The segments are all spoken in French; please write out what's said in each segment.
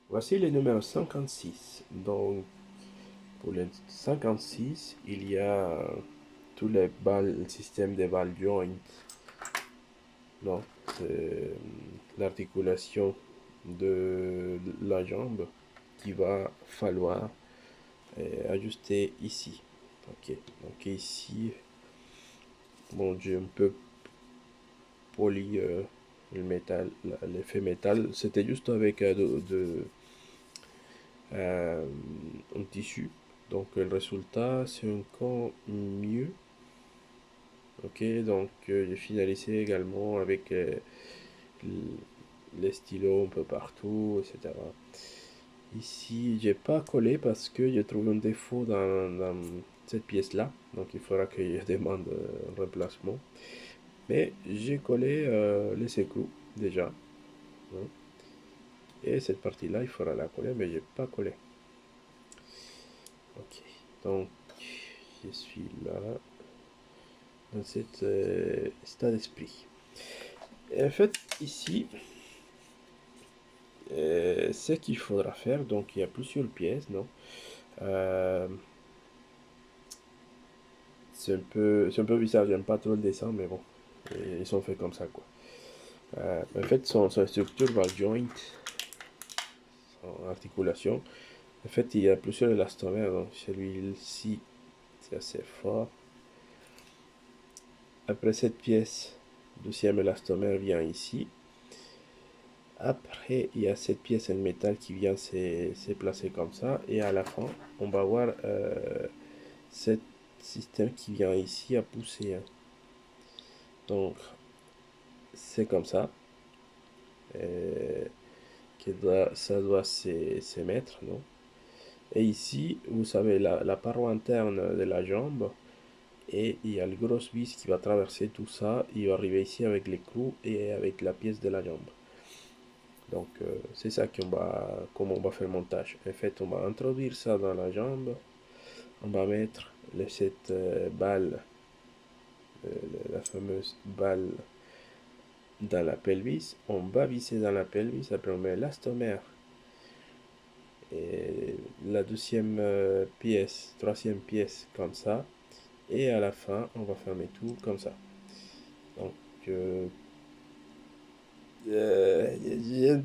Voici le numéro 56. Donc, pour le 56, il y a tous les balles, le système de balles joint. Non, c'est l'articulation de la jambe qui va falloir ajuster ici. Ok, donc ici, bon, j'ai un peu poli le métal, l'effet métal. C'était juste avec euh, un tissu. Donc le résultat, c'est encore mieux. Ok, donc j'ai finalisé également avec les stylos un peu partout, etc. Ici, j'ai pas collé parce que j'ai trouvé un défaut dans cette pièce-là. Donc il faudra que je demande un remplacement. Mais j'ai collé les écrous déjà, hein. Et cette partie-là, il faudra la coller, mais j'ai pas collé. Ok, donc je suis là, dans cet état d'esprit. Et en fait, ici, ce qu'il faudra faire, donc il y a plusieurs pièces, non? Euh, c'est un peu bizarre, j'aime pas trop le dessin, mais bon, ils sont faits comme ça, quoi. En fait, son structure va joint, son articulation. En fait, il y a plusieurs élastomères, donc celui-ci, c'est assez fort. Après cette pièce, deuxième élastomère vient ici. Après, il y a cette pièce en métal qui vient se placer comme ça. Et à la fin, on va voir ce système qui vient ici à pousser, hein. Donc, c'est comme ça. Ça doit se mettre, non? Et ici, vous savez, la paroi interne de la jambe. Et il y a le gros vis qui va traverser tout ça. Il va arriver ici avec l'écrou et avec la pièce de la jambe. Donc, c'est ça comment on va faire le montage. En fait, on va introduire ça dans la jambe. On va mettre cette balle, la fameuse balle dans la pelvis. On va visser dans la pelvis. Après, on met l'astomère. Et la deuxième pièce, troisième pièce, comme ça. Et à la fin, on va fermer tout comme ça. Donc, euh, euh,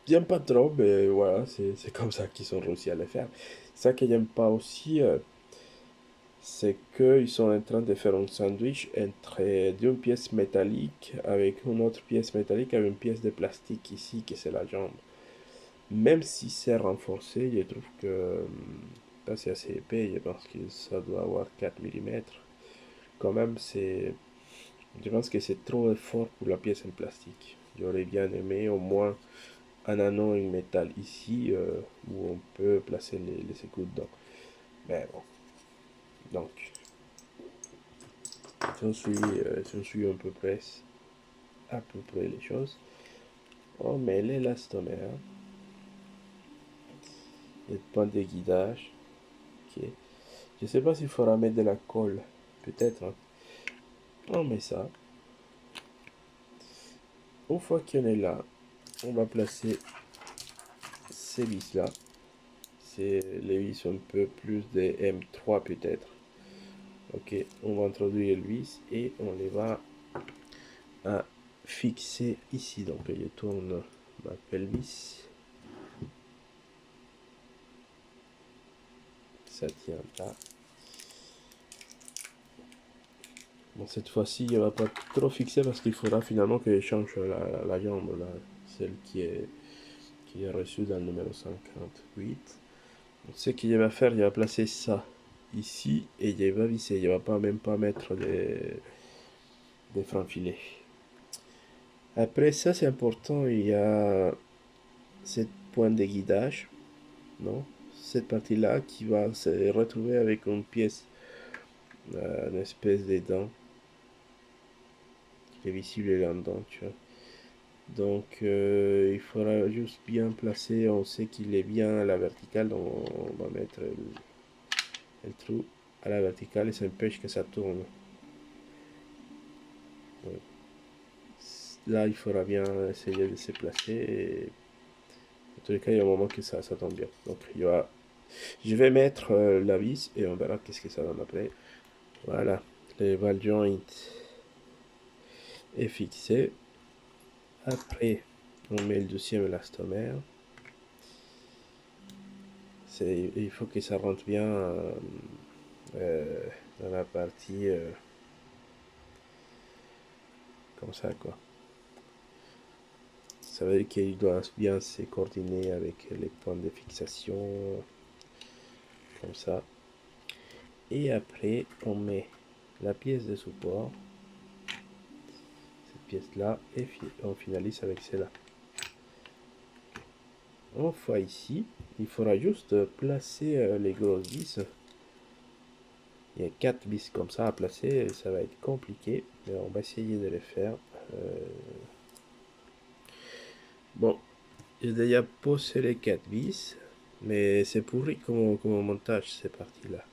j'aime pas trop, mais voilà, c'est comme ça qu'ils sont réussi à le faire. Ça que j'aime pas aussi, c'est qu'ils sont en train de faire un sandwich entre deux pièces métalliques avec une autre pièce métallique avec une pièce de plastique ici, qui c'est la jambe. Même si c'est renforcé, je trouve que c'est assez épais, je pense que ça doit avoir 4 millimètres. Quand même, je pense que c'est trop fort pour la pièce en plastique. J'aurais bien aimé au moins un anneau en métal ici où on peut placer les écoutes dedans. Mais bon, donc j'en suis à peu près les choses. On met l'élastomère, les points de guidage. Ok. Je sais pas s'il faudra mettre de la colle, peut-être, hein. On met ça. Une fois qu'on est là, on va placer ces vis là. C'est les vis un peu plus de M3 peut-être. Ok, on va introduire le vis et on les va à fixer ici. Donc je tourne ma pelvis. Ça tient là. Bon, cette fois-ci, il ne va pas trop fixer parce qu'il faudra finalement que je change la jambe, là, celle qui est reçue dans le numéro 58. Donc, ce qu'il va faire, il va placer ça ici et il va visser. Il ne va pas même pas mettre des francs filets. Après ça, c'est important, il y a cette pointe de guidage, non? Cette partie-là qui va se retrouver avec une pièce, une espèce de dent qui est visible là-dedans, tu vois. Donc, il faudra juste bien placer. On sait qu'il est bien à la verticale, donc on va mettre le trou à la verticale et ça empêche que ça tourne. Là, il faudra bien essayer de se placer et tous les cas, il y a un moment que ça tombe bien. Donc, je vais mettre la vis et on verra qu'est-ce que ça donne après. Voilà, le ball joint est fixé. Après, on met le deuxième élastomère. Il faut que ça rentre bien dans la partie comme ça, quoi. Ça veut dire qu'il doit bien se coordonner avec les points de fixation, comme ça. Et après, on met la pièce de support, cette pièce-là, et on finalise avec celle-là. Une fois ici, il faudra juste placer les grosses vis. Il y a 4 vis comme ça à placer, et ça va être compliqué, mais on va essayer de les faire. Bon, j'ai déjà posé les 4 vis, mais c'est pourri comme montage ces parties-là.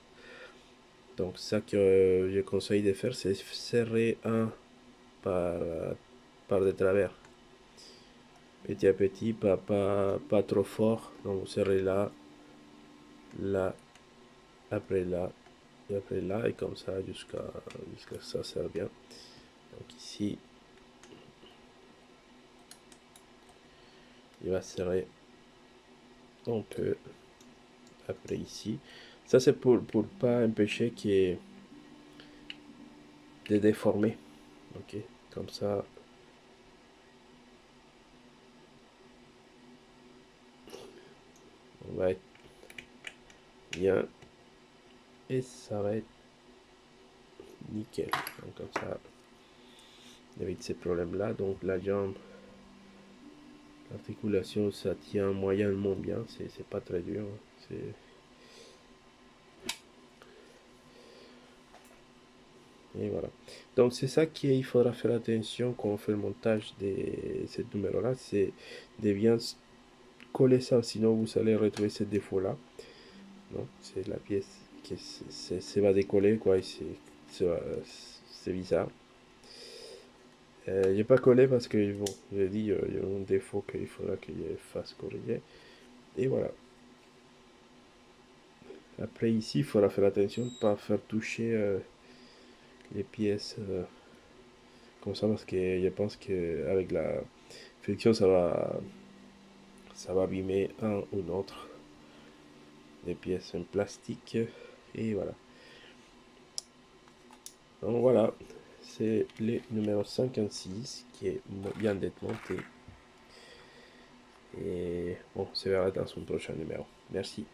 Donc ça que je conseille de faire, c'est serrer un par de travers. Petit à petit, pas trop fort. Donc vous serrez là, là, après là, et après là, et comme ça jusqu'à ce que ça serre bien. Donc ici, il va serrer un peu. Après ici, ça c'est pour pas empêcher qu'il y ait de déformer. Ok, comme ça. On va être bien et ça va être nickel. Donc comme ça, on évite ces problèmes là. Donc la jambe, l'articulation, ça tient moyennement bien. C'est pas très dur. Et voilà. Donc c'est ça qu'il faudra faire attention quand on fait le montage de ce numéro là, c'est de bien coller ça, sinon vous allez retrouver ce défaut là. Non, c'est la pièce qui va décoller quoi, c'est bizarre. J'ai pas collé parce que bon, j'ai dit il y a un défaut qu'il faudra que je fasse corriger. Et voilà. Après ici, il faudra faire attention de ne pas faire toucher les pièces comme ça parce que je pense qu'avec la friction ça va abîmer un ou l'autre des pièces en plastique. Et voilà. Donc voilà, c'est le numéro 56 qui est bien d'être monté. Et on se verra dans son prochain numéro. Merci.